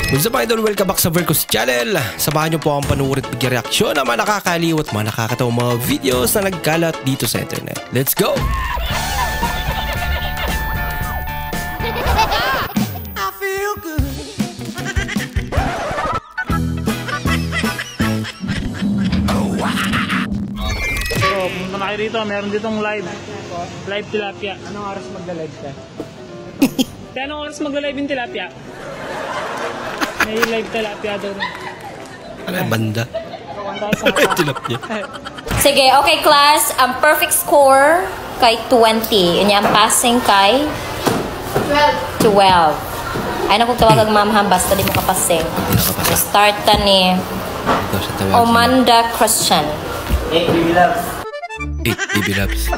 What's up idol? Welcome back sa Vercos Channel. Samahan niyo po akong panuorin at mag-reaksyon ng mga nakakaliw at mga nakakatawang mga videos na nagkalat dito sa internet. Let's go! I feel good. So, pumunta na kayo dito. Meron ditong live tilapia. Anong oras magla-live ka? Kaya anong oras magla-live yung tilapia? May live tilapia doon. Ano yung banda? Tilapia. Sige, okay class. Ang perfect score kay 20. Yun yung passing kay 12. Ay na kung tawag ang mamaham, basta di mo kapasing. Start ta ni Omanda Christian. 8 baby loves. 8 baby loves.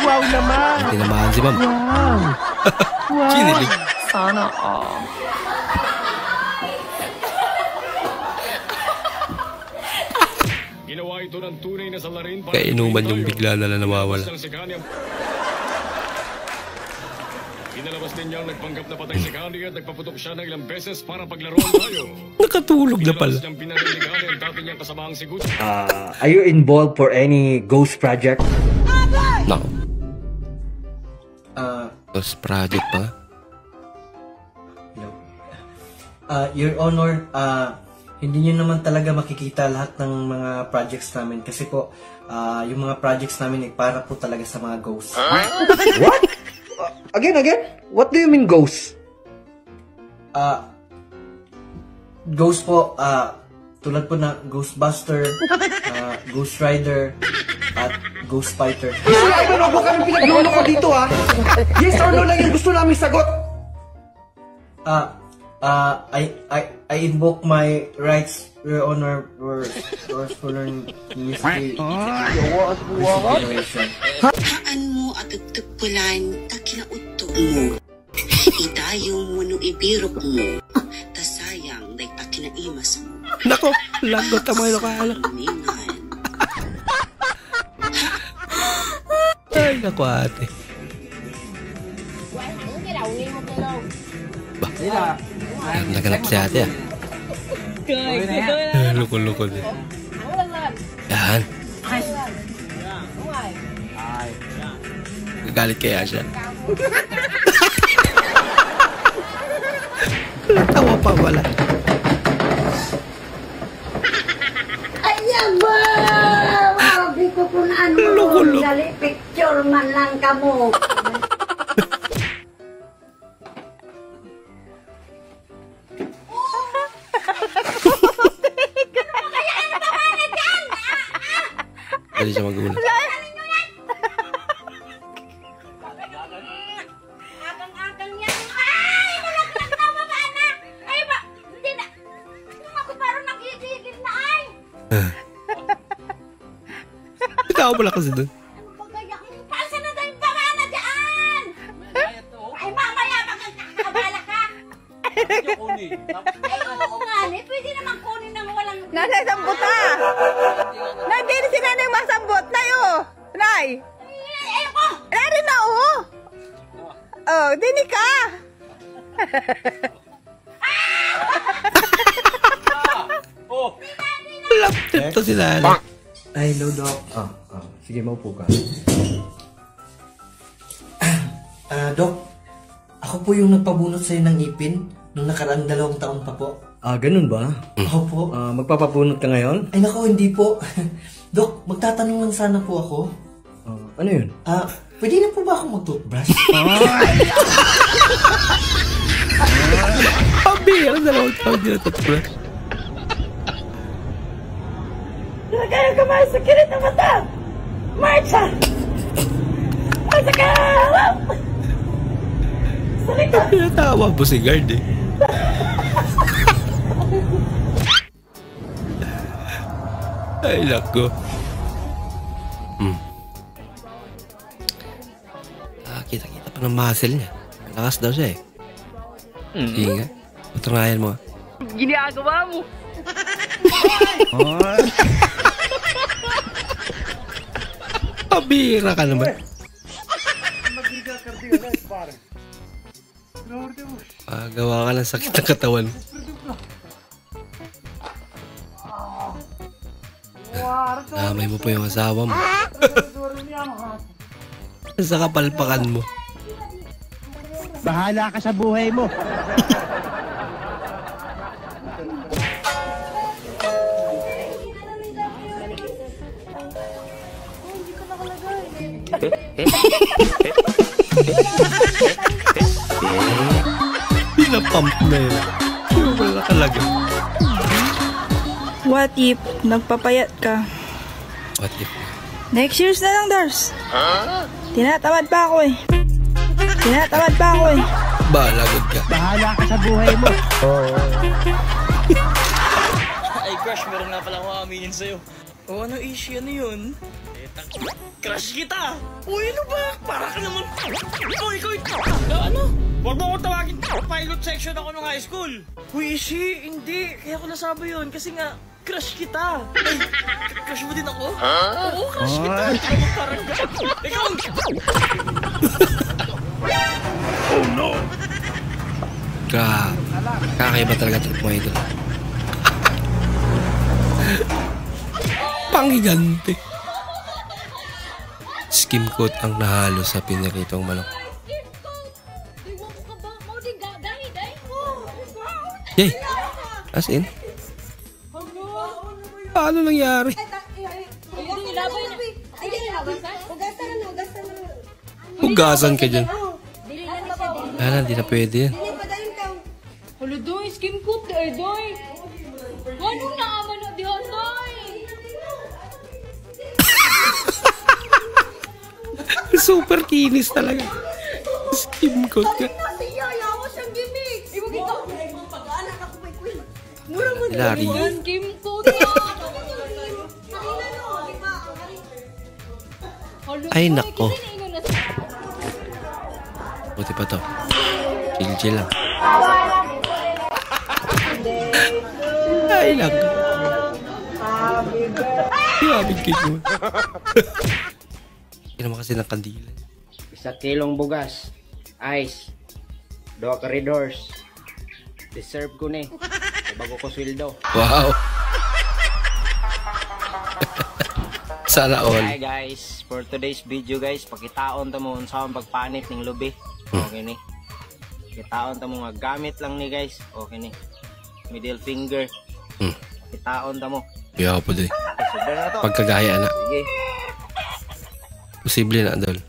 Wow naman! Tinamaan si ma'am. Wow! Wow! Kinilig. Sana all. Ginawa ito ng tunay na salarin para Kaya inuman yung bigla na lang nawawala. Inalabas din niyang nagpanggap na patay si Kanye at nagpaputok siya ng ilang beses para paglaruan tayo. Nakatulog na pala. Are you involved for any ghost project? No. Ghost project pa? Your Honor, hindi nyo naman talaga makikita lahat ng mga projects namin kasi po, yung mga projects namin ay para po talaga sa mga ghosts. What? Again? What do you mean ghosts? Ghost po, tulad po na Ghostbuster, Ghost Rider, at Ghost Fighter. Pero ako kami pinaglolo ko dito ha? Yes or no lang yung gusto namin sagot? I invoke my rights, Your Honor, for learning mystery generation. Haan mo at tagpulan takinauto mo. Idayong mo nung ibirok mo. Tasayang day takinaimas mo. Nako, lagot ang mga lokala. Ay, naku ate. Bah, naganap si ate ah. Lukol-lukol din. Yan. Galit kaya siya. Tawa pa wala. Ayan ba? Sabi ko kung ano dali picture man lang kamo. Dali siya magulat. Akang-akang yan. Ay! Malakit na mga na! Ay ba? Hindi na. Kung ako parang nagigigil na ay. Ikaw pala kasi doon. Pasa na tayo baba na dyan! Ay mamaya magkakabala ka. Ay oo nga eh. Pwede naman kunin ng walang... Nanay, sambot ha! Nay, di si nanay masambot. Nay, oh! Nay! Ayoko! Narin na, oh! Oh, dini ka! Laptop to sila. Ay, hello, Doc. Sige, maupo ka. Doc, ako po yung nagpabunot sa'yo ng ipin nung nakaraang 2 taon pa po. Ganun ba? Ako po. Magpapabunot ka ngayon? Ay, nako, hindi po. Doc, magtatanong lang sana po ako. Ano yun? Pwede na po ba ako mag-toothbrush? Pabira, 2 taon din na toothbrush. Nagkaroon ka mga sakit na mata! Marcha! Marcha ka! Salita! Pinatawa po si guard eh. Ay, lako. Kita-kita pa ng muscle niya. Lakas daw siya eh. Sige nga. Patungayan mo. Ginagawa mo! Pabira ka naman. Gawa ka ng sakit ng katawan. Damay mo pa yung asawa mo. Sa kapalpakan mo. Bahala ka sa buhay mo. Pinapump na yun. Wala talaga. What if nagpapayat ka? What if? Next year's na lang, Dars. Tinatamad pa ako eh. Tinatamad pa ako eh. Balagod ka. Bahala ka sa buhay mo. Ay, crush, meron nga pala akong aminin sa'yo. Oh, ano issue? Ano yun? Crush kita! Uy, ano ba? Para ka naman... Oh, ikaw... Ano? Huwag mo akong tawagin. Pilot section ako nung high school. Uy, Ishi, hindi. Kaya ko nasabi yun. Kasi nga, crush kita. Ay, crush mo din ako? Oo, crush kita. Parang... Ikaw... Oh no! Kakaiba talaga trip mo ito. Panghigante. Skim coat ang nahalo sa piniritong manok. Yay! As in? Paano nangyari? Hugasan ka dyan. Hindi na pwede yan. Halo, doy, skim coat, doy. Anong naaman na diyan, doy? Super kinis talaga. Skim coat ka. Lari. Skim coat. Ay, nako. Buti pa to. Chill lang. Ay, nako. Yabig kayo. Hindi naman kasi ng kandila. 1 kilong bugas. Ice. 2 corridors. Deserve ko ni. Bago ko sweldo. Wow. Sana all. Hi guys, for today's video guys, pakitaon ta mo unsahon pagpanit ning lubi. Okay ni. Pakitaon ta mo nga gamit lang ni guys. Okay ni. Middle finger. Pakitaon ta mo. Yeah, po din. Pagkagaya na. Sige. Posible na, Dol.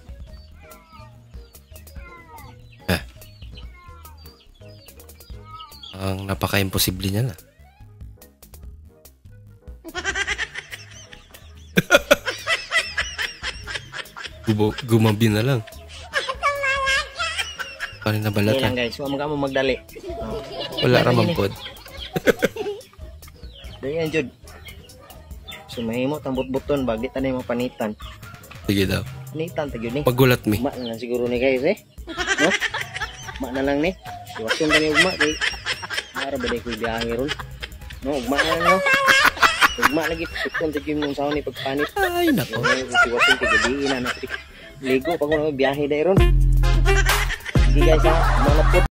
Ang napaka-imposible niya na. Gumabi na lang. Paano na balata? Hindi lang guys, huwag mo magdali. Wala ramang pod. Ganyan jud. Sumahimot ang butbuton, bagit na yung panitan. Sige daw. Panitan, tagyo ni. Pagulat mi. Ugma na lang siguro ni guys eh. No? Ugma na lang ni. Iwasun ka ni ugma kay para ba day ko biyahe ron. No, ugma na lang no. Ugma lagi tukon tagyo yung sahon ni pagpanit. Ay nako. Iwasun ka gabi na ligo pag mo biyahe day ron. Sige guys ha, malapot.